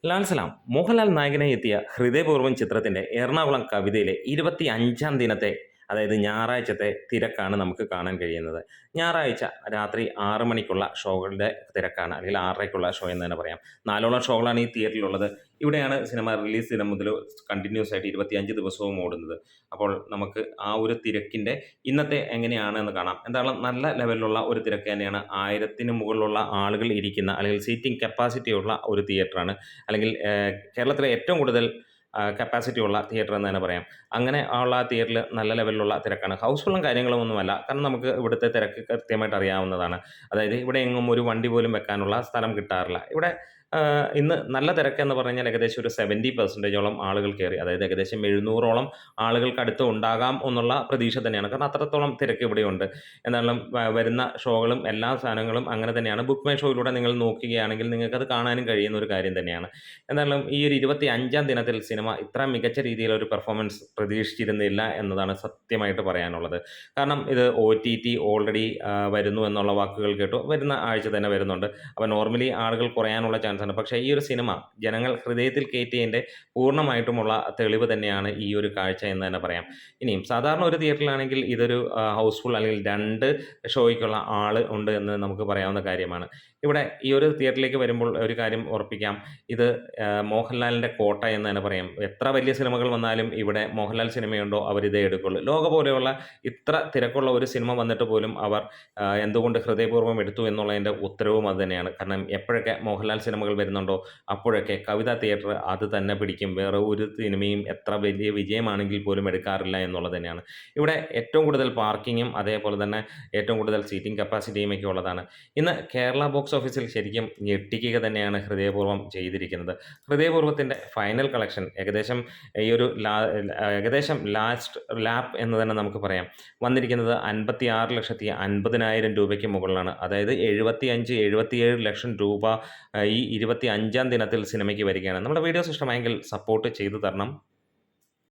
ലാൽ സലാം മോഹൻലാൽ നായകനായി എത്തിയ ഹൃദയപൂർവ്വം ചിത്രത്തിന്റെ എറണാകുളം കവിതയിലെ 25-ാം ദിനത്തെ അതായത് ഞായറാഴ്ചത്തെ തിരക്കാണ് നമുക്ക് കാണാൻ കഴിയുന്നത്. ഞായറാഴ്ച രാത്രി 6 മണിക്കുള്ള ഷോകളുടെ തിരക്കാണ്, അല്ലെങ്കിൽ 6:30ക്കുള്ള ഷോ എന്ന് തന്നെ പറയാം. 4ഓളം ഷോകളാണ് ഈ തിയേറ്ററിലുള്ളത്. ഇവിടെയാണ് സിനിമ റിലീസ് ദിനം മുതൽ കണ്ടിന്യൂസ് ആയിട്ട് 25 ദിവസവും ഓടുന്നത്. അപ്പോൾ നമുക്ക് ആ ഒരു തിരക്കിന്റെ ഇന്നത്തെ എങ്ങനെയാണെന്ന് കാണാം. എന്തായാലും നല്ല ലെവലിലുള്ള ഒരു തിരക്ക് തന്നെയാണ്. 1000-ന് മുകളിലുള്ള ആളുകൾ ഇരിക്കുന്ന അല്ലെങ്കിൽ സീറ്റിംഗ് കപ്പാസിറ്റി ഉള്ള ഒരു തിയേറ്ററാണ്. അല്ലെങ്കിൽ കേരളത്തിലെ ഏറ്റവും കൂടുതൽ കപ്പാസിറ്റി ഉള്ള തിയേറ്റർ എന്ന് തന്നെ പറയാം. അങ്ങനെ ഉള്ള തിയേറ്ററിൽ നല്ല ലെവലിലുള്ള തിരക്കാണ്. ഹൗസ്ഫുള്ളും കാര്യങ്ങളും ഒന്നുമല്ല. കാരണം നമുക്ക് ഇവിടുത്തെ തിരക്ക് കൃത്യമായിട്ട് അറിയാവുന്നതാണ്. അതായത് ഇവിടെ എങ്ങും ഒരു വണ്ടി പോലും വെക്കാനുള്ള സ്ഥലം കിട്ടാറില്ല. ഇവിടെ ഇന്ന് നല്ല തിരക്കെന്ന് പറഞ്ഞു കഴിഞ്ഞാൽ ഏകദേശം ഒരു 70% ആളുകൾ കയറി. അതായത് ഏകദേശം 700ഓളം ആളുകൾക്കടുത്ത് ഉണ്ടാകാം എന്നുള്ള പ്രതീക്ഷ തന്നെയാണ്. കാരണം അത്രത്തോളം തിരക്ക് ഇവിടെയുണ്ട്. എന്നാലും വരുന്ന ഷോകളും എല്ലാ സാധനങ്ങളും അങ്ങനെ തന്നെയാണ്. ബുക്ക് മൈ ഷോയിലൂടെ നിങ്ങൾ നോക്കുകയാണെങ്കിൽ നിങ്ങൾക്കത് കാണാനും കഴിയുന്ന ഒരു കാര്യം തന്നെയാണ്. എന്തായാലും ഈ ഒരു 25-ാം ദിനത്തിൽ സിനിമ ഇത്ര മികച്ച രീതിയിലൊരു പെർഫോമൻസ് പ്രതീക്ഷിച്ചിരുന്നില്ല എന്നതാണ് സത്യമായിട്ട് പറയാനുള്ളത്. കാരണം ഇത് OTT ഓൾറെഡി വരുന്നു എന്നുള്ള വാക്കുകൾ കേട്ടു. വരുന്ന ആഴ്ച തന്നെ വരുന്നുണ്ട്. അപ്പോൾ നോർമലി ആളുകൾ കുറയാനുള്ള ചാൻസ് ഉണ്ട്. പക്ഷേ ഈ ഒരു സിനിമ ജനങ്ങൾ ഹൃദയത്തിൽ കയറ്റിയതിൻ്റെ പൂർണ്ണമായിട്ടുമുള്ള തെളിവ് തന്നെയാണ് ഈ ഒരു കാഴ്ച എന്ന് തന്നെ പറയാം. ഇനിയും സാധാരണ ഒരു തിയേറ്ററിലാണെങ്കിൽ ഇതൊരു ഹൗസ്ഫുൾ അല്ലെങ്കിൽ 2 ഷോയ്ക്കുള്ള ആൾ ഉണ്ട് എന്ന് നമുക്ക് പറയാവുന്ന കാര്യമാണ്. ഇവിടെ ഈ ഒരു തിയേറ്ററിലേക്ക് വരുമ്പോൾ ഒരു കാര്യം ഉറപ്പിക്കാം. ഇത് മോഹൻലാലിൻ്റെ കോട്ട എന്ന് തന്നെ പറയാം. എത്ര വലിയ സിനിമകൾ വന്നാലും ഇവിടെ മോഹൻലാൽ സിനിമയുണ്ടോ അവരിതേ എടുക്കുള്ളൂ. ലോക പോലെയുള്ള ഇത്ര തിരക്കുള്ള ഒരു സിനിമ വന്നിട്ട് പോലും അവർ എന്തുകൊണ്ട് ഹൃദയപൂർവ്വം എടുത്തു എന്നുള്ളതിൻ്റെ ഉത്തരവും അത് തന്നെയാണ്. കാരണം എപ്പോഴൊക്കെ മോഹൻലാൽ സിനിമകൾ വരുന്നുണ്ടോ അപ്പോഴൊക്കെ കവിത തിയേറ്റർ അത് തന്നെ പിടിക്കും. വേറെ ഒരു സിനിമയും എത്ര വലിയ വിജയമാണെങ്കിൽ പോലും എടുക്കാറില്ല എന്നുള്ളത് തന്നെയാണ്. ഇവിടെ ഏറ്റവും കൂടുതൽ പാർക്കിങ്ങും അതേപോലെ തന്നെ ഏറ്റവും കൂടുതൽ സീറ്റിംഗ് കപ്പാസിറ്റിയും ഒക്കെ ഉള്ളതാണ്. ഇന്ന് കേരള ബോക്സ് ഓഫീസിൽ ശരിക്കും ഞെട്ടിക്കുക തന്നെയാണ് ഹൃദയപൂർവ്വം ചെയ്തിരിക്കുന്നത്. ഹൃദയപൂർവ്വത്തിൻ്റെ ഫൈനൽ കളക്ഷൻ ഏകദേശം ഈ ഒരു ഏകദേശം ലാസ്റ്റ് ലാപ്പ് എന്ന് തന്നെ നമുക്ക് പറയാം. വന്നിരിക്കുന്നത് 56,50,000 രൂപയ്ക്ക് മുകളിലാണ്. അതായത് 77 ലക്ഷം രൂപ ഈ 25-ാം ദിനത്തിൽ സിനിമയ്ക്ക് വരികയാണ്. നമ്മുടെ വീഡിയോസ് ഇഷ്ടമായെങ്കിൽ സപ്പോർട്ട് ചെയ്തു തരണം.